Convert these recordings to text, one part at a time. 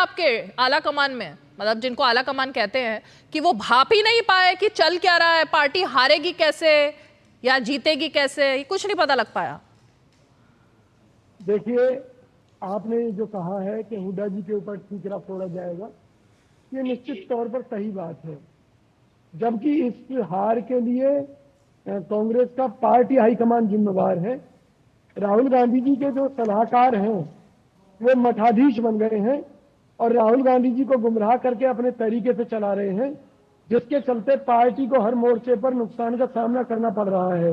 आपके आला कमान में, मतलब जिनको आला कमान कहते हैं, कि वो भाप ही नहीं पाए कि चल क्या रहा है, पार्टी हारेगी कैसे या जीतेगी कैसे, कुछ नहीं पता लग पाया? देखिए, आपने जो कहा है कि हुड्डा जी के ऊपर ठीकरा फोड़ा जाएगा, ये निश्चित तौर पर सही बात है। जबकि इस हार के लिए कांग्रेस का पार्टी हाईकमान जिम्मेवार है। राहुल गांधी जी के जो सलाहकार हैं वो मठाधीश बन गए हैं और राहुल गांधी जी को गुमराह करके अपने तरीके से चला रहे हैं, जिसके चलते पार्टी को हर मोर्चे पर नुकसान का सामना करना पड़ रहा है।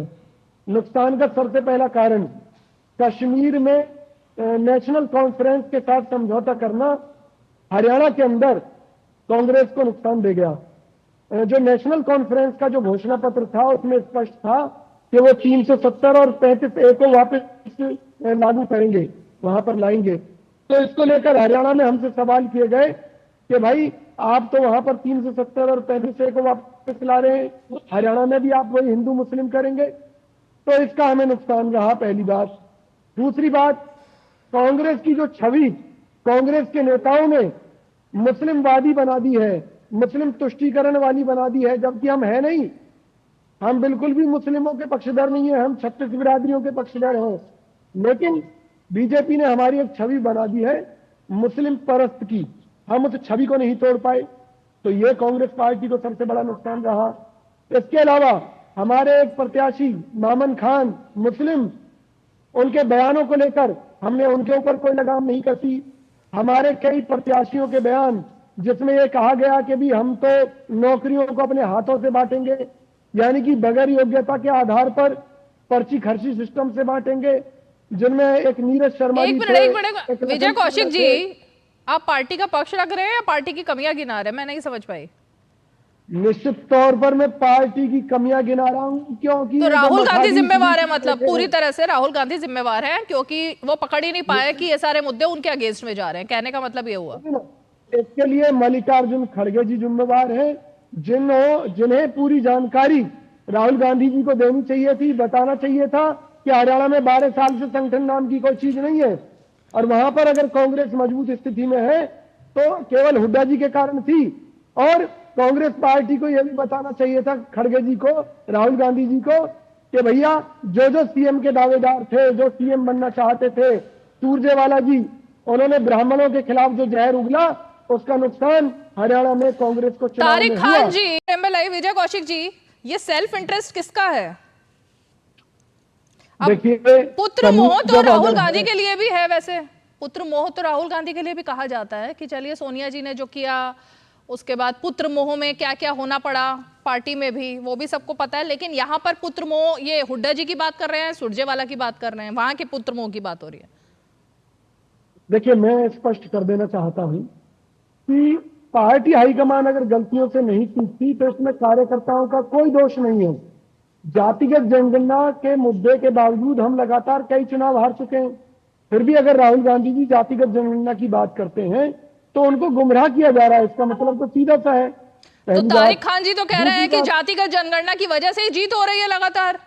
नुकसान का सबसे पहला कारण कश्मीर में नेशनल कॉन्फ्रेंस के साथ समझौता करना हरियाणा के अंदर कांग्रेस को नुकसान दे गया। जो नेशनल कॉन्फ्रेंस का जो घोषणा पत्र था उसमें स्पष्ट था कि वो 370 और 35A को वापस लागू करेंगे, वहां पर लाएंगे। तो इसको लेकर हरियाणा में हमसे सवाल किए गए कि भाई आप तो वहां पर 370 और 35A को वापस ला रहे हैं, हरियाणा में भी आप वही हिंदू मुस्लिम करेंगे, तो इसका हमें नुकसान रहा, पहली बात। दूसरी बात, कांग्रेस की जो छवि कांग्रेस के नेताओं ने मुस्लिमवादी बना दी है, मुस्लिम तुष्टीकरण वाली बना दी है, जबकि हम है नहीं। हम बिल्कुल भी मुस्लिमों के पक्षधर नहीं है, हम 36 बिरादरियों के पक्षधर हैं। लेकिन बीजेपी ने हमारी एक छवि बना दी है मुस्लिम परस्त की, हम उस छवि को नहीं तोड़ पाए, तो यह कांग्रेस पार्टी को सबसे बड़ा नुकसान रहा। इसके अलावा हमारे एक प्रत्याशी मामन खान मुस्लिम, उनके बयानों को लेकर हमने उनके ऊपर कोई लगाम नहीं कसी। हमारे कई प्रत्याशियों के बयान जिसमें यह कहा गया कि भी हम तो नौकरियों को अपने हाथों से बांटेंगे, यानी कि बगैर योग्यता के आधार पर पर्ची खर्ची सिस्टम से बांटेंगे, जिनमें एक नीरज शर्मा जी थे। एक मिनट विजय कौशिक जी, आप पार्टी का पक्ष रख रहे हैं या पार्टी की कमियां गिना रहे हैं? मैं नहीं समझ पाई। निश्चित तौर पर मैं पार्टी की कमियां गिना रहा हूं, क्योंकि तो राहुल गांधी जिम्मेवार है, मतलब पूरी तरह से राहुल गांधी जिम्मेवार है, क्योंकि वो पकड़ ही नहीं पाए कि ये सारे मुद्दे उनके अगेंस्ट में जा रहे हैं। कहने का मतलब ये हुआ। इसके लिए मल्लिकार्जुन खड़गे जी जिम्मेवार हैं, जिन्हें पूरी जानकारी राहुल गांधी जी को देनी चाहिए थी, बताना चाहिए था कि हरियाणा में 12 साल से संगठन नाम की कोई चीज नहीं है, और वहां पर अगर कांग्रेस मजबूत स्थिति में है तो केवल हुड्डा जी के कारण थी। और कांग्रेस पार्टी को यह भी बताना चाहिए था, खड़गे जी को, राहुल गांधी जी को, कि भैया जो जो सीएम के दावेदार थे, जो सीएम बनना चाहते थे, सुरजेवाला जी, उन्होंने ब्राह्मणों के खिलाफ जो जहर उगला, उसका नुकसान हरियाणा में कांग्रेस को चुनाव में हुआ। तारिक खान जी, एमएलए विजय कौशिक जी, ये सेल्फ इंटरेस्ट किसका है? देखिए, पुत्र मोह तो राहुल गांधी के लिए भी है। वैसे पुत्र मोह तो राहुल गांधी के लिए भी कहा जाता है कि चलिए सोनिया जी ने जो किया, उसके बाद पुत्र मोह में क्या क्या होना पड़ा पार्टी में भी, वो भी सबको पता है। लेकिन यहाँ पर पुत्र मोह, ये हुड्डा जी की बात कर रहे हैं, सुरजेवाला की बात कर रहे हैं, वहां के पुत्र मोह की बात हो रही है। देखिए, मैं स्पष्ट कर देना चाहता हूं कि पार्टी हाईकमान अगर गलतियों से नहीं सीखती तो इसमें कार्यकर्ताओं का कोई दोष नहीं है। जातिगत जनगणना के मुद्दे के बावजूद हम लगातार कई चुनाव हार चुके हैं, फिर भी अगर राहुल गांधी जी जातिगत जनगणना की बात करते हैं तो उनको गुमराह किया जा रहा है। इसका मतलब तो सीधा सा है। तो तारिक खान जी तो कह रहे हैं कि जातिगत जनगणना की वजह से ही जीत हो रही है लगातार।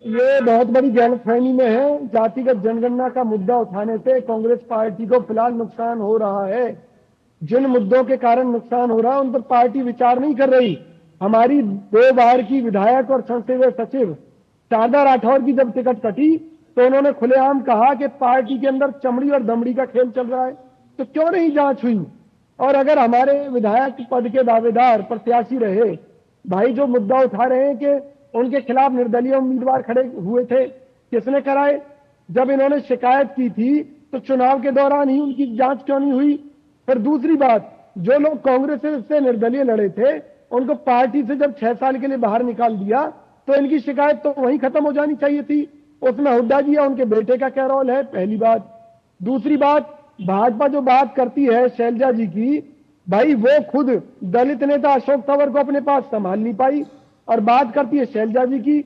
ये बहुत बड़ी गलतफहमी में है। जातिगत जनगणना का मुद्दा उठाने से कांग्रेस पार्टी को फिलहाल नुकसान हो रहा है। जिन मुद्दों के कारण नुकसान हो रहा है उन पर पार्टी विचार नहीं कर रही। हमारी 2 बार की विधायक और संसदीय सचिव शारदा राठौर की जब टिकट कटी तो उन्होंने खुलेआम कहा कि पार्टी के अंदर चमड़ी और दमड़ी का खेल चल रहा है, तो क्यों नहीं जांच हुई? और अगर हमारे विधायक पद के दावेदार प्रत्याशी रहे, भाई जो मुद्दा उठा रहे हैं कि उनके खिलाफ निर्दलीय उम्मीदवार खड़े हुए थे, किसने कराए? जब इन्होंने शिकायत की थी तो चुनाव के दौरान ही उनकी जांच क्यों नहीं हुई? फिर दूसरी बात, जो लोग कांग्रेस से निर्दलीय लड़े थे उनको पार्टी से जब 6 साल के लिए बाहर निकाल दिया तो इनकी शिकायत तो वहीं खत्म हो जानी चाहिए थी। उसमें हुड्डा जी या उनके बेटे का क्या रोल है? पहली बात। दूसरी बात, भाजपा जो बात करती है शैलजा जी की, भाई वो खुद दलित नेता अशोक तंवर को अपने पास संभाल नहीं पाई और बात करती है शैलजा जी की।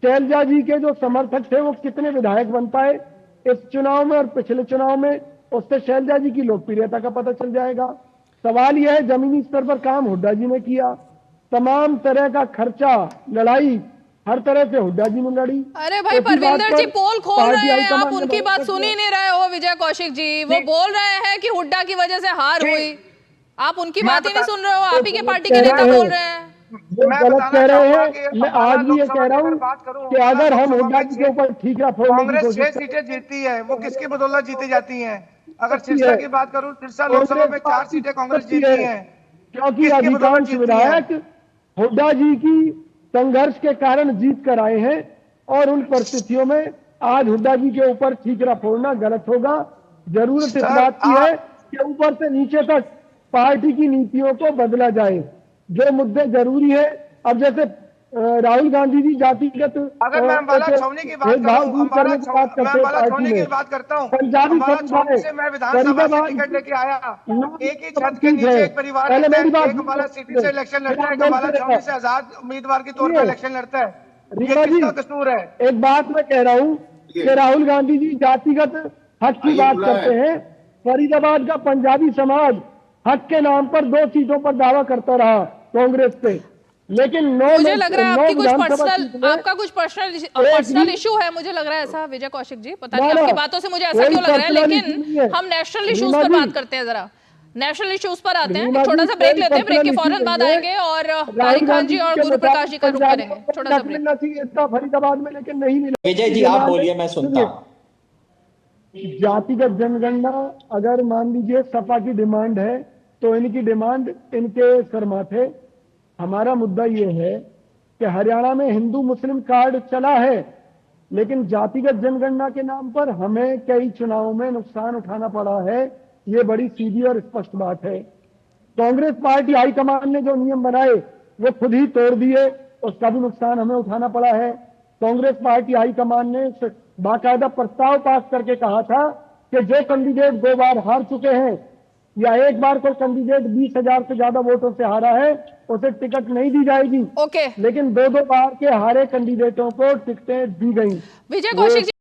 शैलजा जी के जो समर्थक थे वो कितने विधायक बन पाए इस चुनाव में और पिछले चुनाव में, उससे शैलजा जी की लोकप्रियता का पता चल जाएगा। सवाल यह है, जमीनी स्तर पर काम हुड्डा जी ने किया, तमाम तरह का खर्चा, लड़ाई हर तरह से हुड्डा जी ने लड़ी। अरे भाई उसी बात परविंदर जी पर पोल खोल पार्टी रहे हैं, हाईकमान आप ने उनकी बात बात सुन किया। ही नहीं रहे हो विजय कौशिक जी। वो बोल रहे हैं कि हुड्डा की वजह से हार हुई, आप उनकी बात ही नहीं सुन रहे हो। आप ही के पार्टी के नेता बोल रहे हैं। वो मैं गलत बताना कह रहे चाहूंगा हैं। कि मैं अंबाला आज भी ये लोकसभा कह की रहा अगर हूँ बात करूं, कि अंबाला अगर हम लोकसभा हुड्डा में जी के ऊपर ठीकरा फोड़ने की कांग्रेस कोशिश 6 सीटें जीतती है, वो किसकी बदौलत जीती जाती हैं? अगर करती सिरसा है, की बात करूं, सिरसा लोकसभा में 4 पार्टी सीटें कांग्रेस करती जीती है, हैं, क्योंकि किसकी बदौलत अधिकांश जीतती हैं? विधायक हुड्डा जी की संघर्ष के कारण जीत कर आए हैं, और उन परिस्थितियों में आज हुड्डा जी के ऊपर ठीकरा फोड़ना गलत होगा। जरूरत इस सर, बात की है कि ऊपर से नीचे तक पार्टी की नीतियों को बदला जाए। जो मुद्दे जरूरी है, अब जैसे राहुल गांधी जी जातिगत अगर मैं अंबाला छावनी की बात भेदभाव करूं, दूर करने की बात मैं करते हैं अंबाला पार्टी छावनी की में। बात करता हूं, पंजाबी अंबाला छावनी समुदाय से मैं विधानसभा से फरीदाबाद टिकट लेके आया। एक ही छत के ठीक है, नीचे एक परिवार पहले रहता मेरी है, बात एक अंबाला सिटी से इलेक्शन फिर लड़ता है, आप एक अंबाला बोलते छावनी रहो। से आजाद उम्मीदवार के तौर पर सुनिए, इलेक्शन लड़ता है। ये रीमा जी, किसका कसूर है? एक बात मैं कह रहा हूँ कि राहुल गांधी जी जातिगत हक की बात करते हैं। फरीदाबाद का पंजाबी समाज हक के नाम पर 2 सीटों पर दावा करता रहा कांग्रेस पे, लेकिन मुझे लग रहा है आपकी कुछ विधानसभा पर्सनल, सीट में आपका कुछ पर्सनल इशू है, मुझे लग रहा है ऐसा विजय कौशिक जी। पता नहीं आपकी बातों से मुझे ऐसा क्यों लग रहा है, लेकिन हम नेशनल इश्यूज पर बात करते हैं। जरा नेशनल इश्यूज पर आते हैं। एक छोटा सा ब्रेक लेते हैं, ब्रेक के फौरन बाद आएंगे और तारिक खान जी और गुरु प्रकाश जी का रुख करेंगे। छोटा सा ब्रेक। फरीदाबाद में लेकिन नहीं मिला। विजय जी आप बोलिए, मैं सुनता हूं। जातिगत जनगणना अगर मान लीजिए सपा की डिमांड है, तो इनकी डिमांड इनके सर माथे। हमारा मुद्दा ये है कि हरियाणा में हिंदू मुस्लिम कार्ड चला है, लेकिन जातिगत जनगणना के नाम पर हमें कई चुनावों में नुकसान उठाना पड़ा है। ये बड़ी सीधी और स्पष्ट बात है। कांग्रेस पार्टी हाईकमान ने जो नियम बनाए वो खुद ही तोड़ दिए, उसका भी नुकसान हमें उठाना पड़ा है। कांग्रेस पार्टी हाईकमान ने बाकायदा प्रस्ताव पास करके कहा था कि जो कैंडिडेट 2 बार हार चुके हैं या एक बार कोई कैंडिडेट 20,000 से ज्यादा वोटों से हारा है, उसे टिकट नहीं दी जाएगी। ओके, लेकिन 2-2 बार के हारे कैंडिडेटों को टिकटें दी गई। विजय कौशिक जी